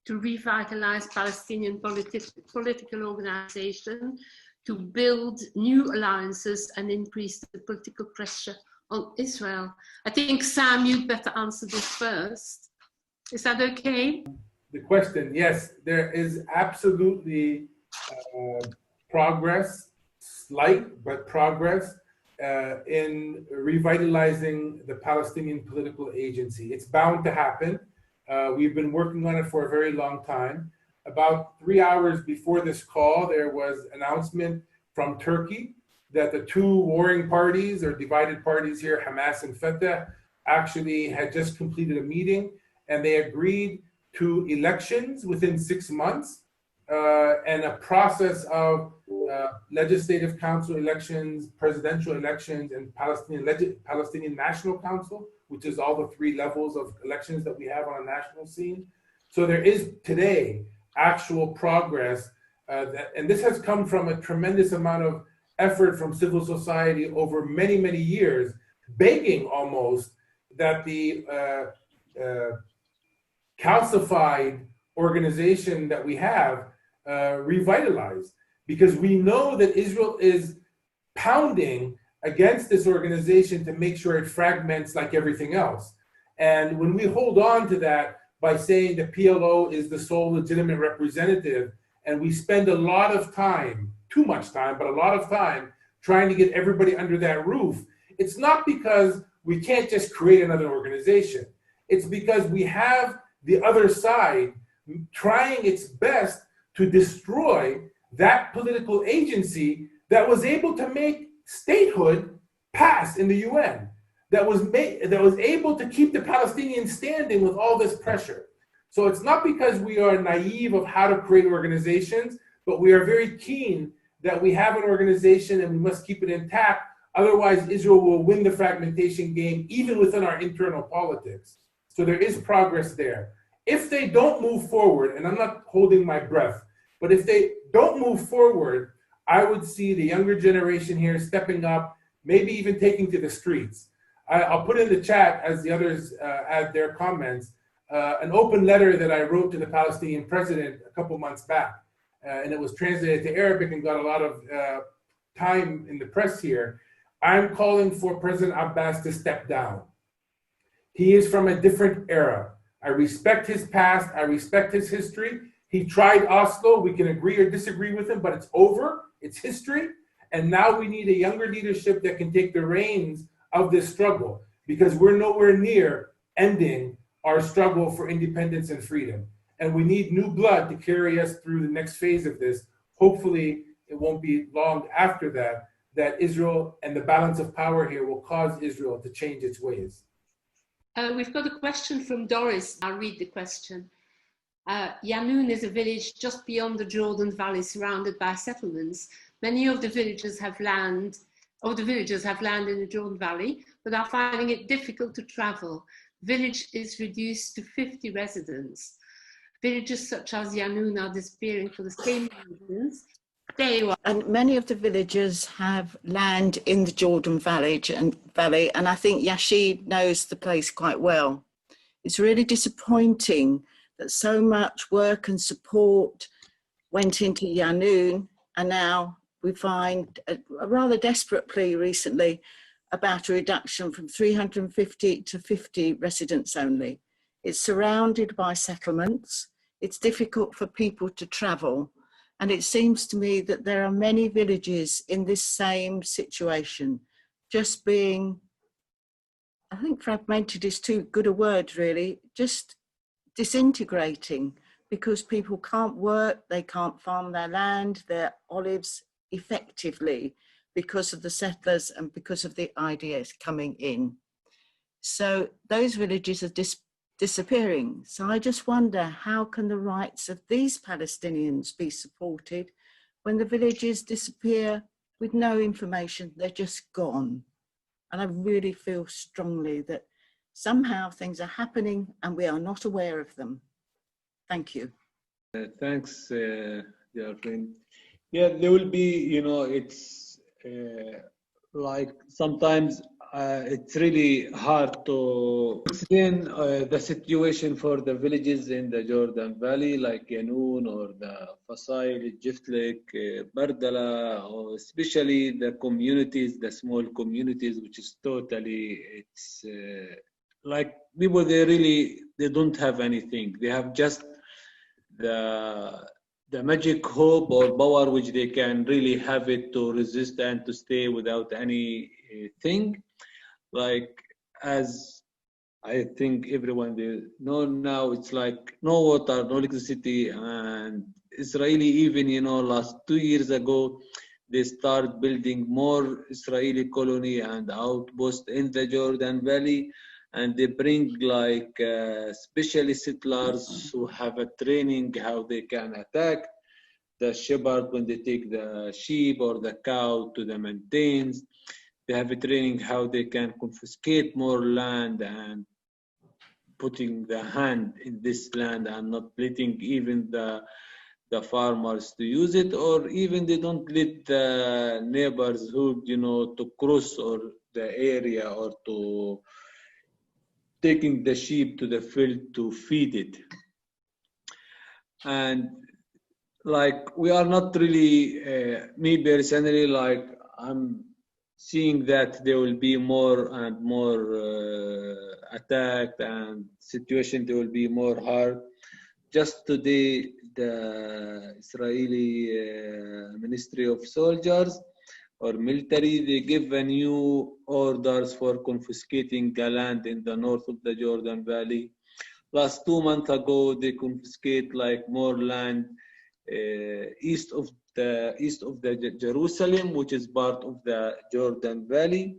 to revitalize Palestinian political organization, to build new alliances and increase the political pressure on Israel? I think, Sam, you'd better answer this first. Is that okay? The question, yes, there is absolutely progress, slight but progress, in revitalizing the Palestinian political agency. It's bound to happen. We've been working on it for a very long time. About 3 hours before this call, there was an announcement from Turkey that the two warring parties or divided parties here, Hamas and Fatah, actually had just completed a meeting, and they agreed to elections within 6 months and a process of legislative council elections, presidential elections, and Palestinian National Council, which is all the three levels of elections that we have on a national scene. So there is today actual progress, and this has come from a tremendous amount of effort from civil society over many, many years, begging almost that the calcified organization that we have revitalized, because we know that Israel is pounding against this organization to make sure it fragments like everything else. And when we hold on to that by saying the PLO is the sole legitimate representative, and we spend a lot of time, too much time, but a lot of time trying to get everybody under that roof, it's not because we can't just create another organization. It's because we have the other side trying its best to destroy that political agency that was able to make statehood pass in the UN, that was able to keep the Palestinians standing with all this pressure. So it's not because we are naive of how to create organizations, but we are very keen that we have an organization and we must keep it intact. Otherwise, Israel will win the fragmentation game even within our internal politics. So there is progress there. If they don't move forward, and I'm not holding my breath, but if they don't move forward, I would see the younger generation here stepping up, maybe even taking to the streets. I'll put in the chat, as the others add their comments, an open letter that I wrote to the Palestinian president a couple months back. And it was translated to Arabic and got a lot of time in the press here. I'm calling for President Abbas to step down. He is from a different era. I respect his past. I respect his history. He tried Oslo. We can agree or disagree with him, but it's over. It's history. And now we need a younger leadership that can take the reins of this struggle, because we're nowhere near ending our struggle for independence and freedom. And we need new blood to carry us through the next phase of this. Hopefully, it won't be long after that, that Israel and the balance of power here will cause Israel to change its ways. We've got a question from Doris. I'll read the question. Yanoun is a village just beyond the Jordan Valley, surrounded by settlements. Many of the villagers have land, in the Jordan Valley, but are finding it difficult to travel. Village is reduced to 50 residents. Villages such as Yanoun are disappearing for the same reasons. And many of the villagers have land in the Jordan Valley, and I think Rashid knows the place quite well. It's really disappointing that so much work and support went into Yanoun, and now we find a rather desperate plea recently about a reduction from 350 to 50 residents only. It's surrounded by settlements. It's difficult for people to travel. And it seems to me that there are many villages in this same situation, just being, I think fragmented is too good a word really, just disintegrating, because people can't work, they can't farm their land, their olives effectively, because of the settlers and because of the ideas coming in. So those villages are disappearing. So I just wonder, how can the rights of these Palestinians be supported when the villages disappear with no information? They're just gone. And I really feel strongly that somehow things are happening and we are not aware of them. Thank you. Thanks, dear friend. Yeah, there will be, it's like sometimes it's really hard to explain the situation for the villages in the Jordan Valley, like Yanoun or the Fasail, Jiftlek, Bardala, or especially the communities, the small communities, which is totally, it's like people, they don't have anything. They have just the magic hope or power which they can really have it to resist and to stay without anything. Like, as I think everyone they know now, it's like no water, no electricity, and Israeli even, last 2 years ago, they start building more Israeli colony and outpost in the Jordan Valley, and they bring like specialist settlers who have a training how they can attack the shepherd when they take the sheep or the cow to the mountains. They have a training how they can confiscate more land and putting the hand in this land and not letting even the farmers to use it, or even they don't let the neighbors who, to cross or the area or to taking the sheep to the field to feed it. And like, we are not really, me personally, like, I'm seeing that there will be more and more attacked and situation, there will be more hard. Just today, the Israeli Ministry of Soldiers or military, they give a new orders for confiscating the land in the north of the Jordan Valley. Last 2 months ago, they confiscate like more land east of the Jerusalem, which is part of the Jordan Valley.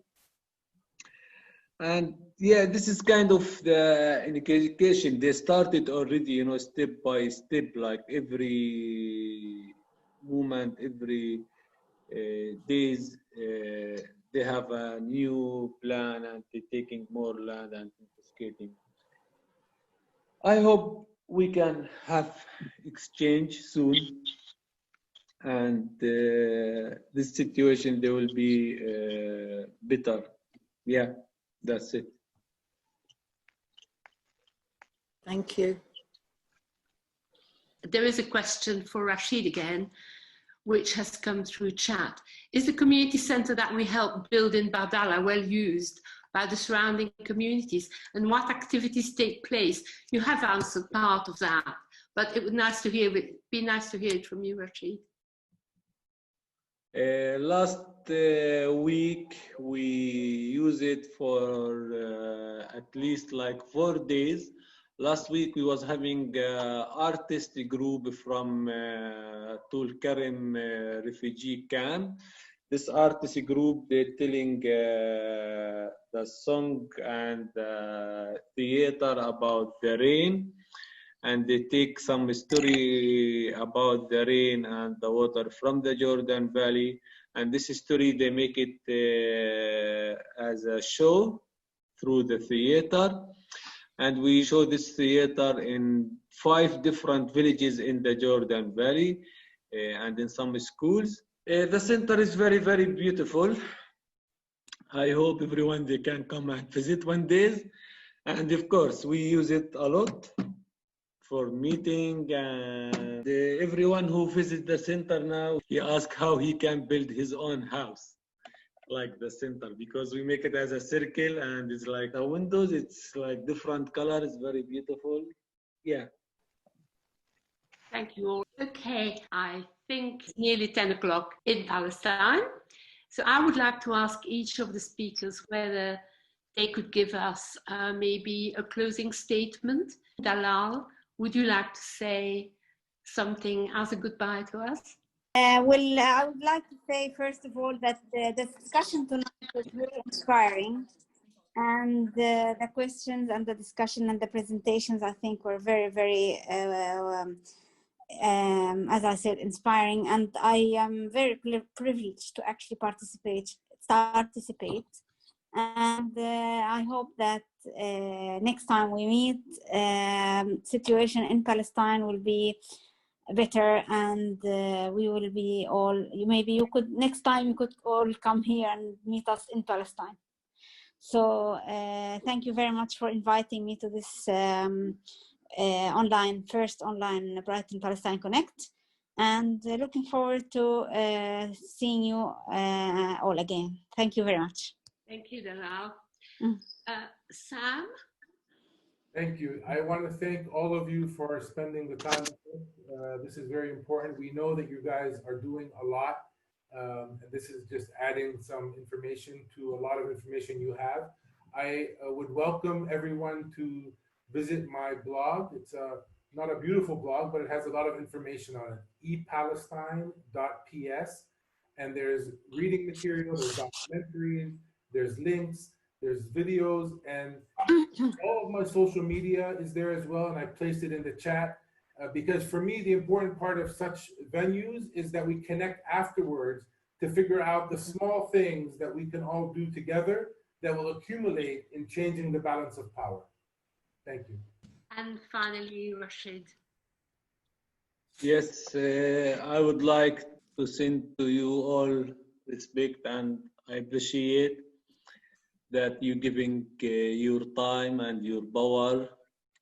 And yeah, this is kind of the indication. They started already, step by step, like every moment, every days, they have a new plan and they're taking more land and confiscating. I hope we can have exchange soon, and this situation, there will be better. Yeah, that's it. Thank you. There is a question for Rashid again, which has come through chat. Is the community centre that we helped build in Dala well used by the surrounding communities, and what activities take place? You have answered part of that, but it would be nice to hear it from you, Rashid. Last week, we use it for at least like 4 days. Last week, we was having artist group from Tul Karim refugee camp. This artist group, they're telling the song and theater about the rain, and they take some story about the rain and the water from the Jordan Valley. And this story, they make it as a show through the theater. And we show this theater in 5 different villages in the Jordan Valley and in some schools. The center is very, very beautiful. I hope everyone, they can come and visit one day. And of course, we use it a lot for meeting, and everyone who visits the center now, he asks how he can build his own house like the center, because we make it as a circle and it's like the windows, it's like different colors, very beautiful. Yeah. Thank you all. Okay, I think it's nearly 10 o'clock in Palestine. So I would like to ask each of the speakers whether they could give us maybe a closing statement. Dalal, would you like to say something as a goodbye to us? Well, I would like to say, first of all, that the discussion tonight was very inspiring, and the questions and the discussion and the presentations, I think, were very, very, as I said, inspiring, and I am very privileged to actually participate, and I hope that next time we meet, situation in Palestine will be better, and we will be all, maybe you could, next time you could all come here and meet us in Palestine. So thank you very much for inviting me to this first online Brighton-Palestine Connect, and looking forward to seeing you all again. Thank you very much. Thank you, Dala. Mm. Sam? Thank you. I want to thank all of you for spending the time with us. This is very important. We know that you guys are doing a lot. And this is just adding some information to a lot of information you have. I would welcome everyone to visit my blog. It's not a beautiful blog, but it has a lot of information on it. epalestine.ps. And there's reading material, there's documentaries, there's links, there's videos, and all of my social media is there as well. And I placed it in the chat because for me, the important part of such venues is that we connect afterwards to figure out the small things that we can all do together that will accumulate in changing the balance of power. Thank you. And finally, Rashid. Yes, I would like to send to you all respect, and I appreciate that you giving your time and your power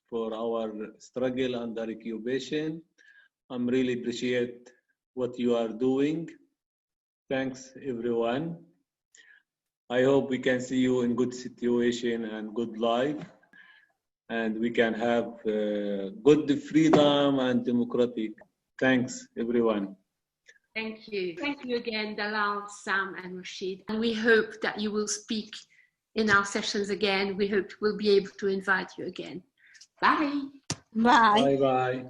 for our struggle under occupation. I'm really appreciate what you are doing. Thanks, everyone. I hope we can see you in good situation and good life, and we can have good freedom and democratic. Thanks, everyone. Thank you. Thank you again, Dala, Sam, and Rashid. And we hope that you will speak in our sessions again. We hope we'll be able to invite you again. Bye. Bye. Bye-bye.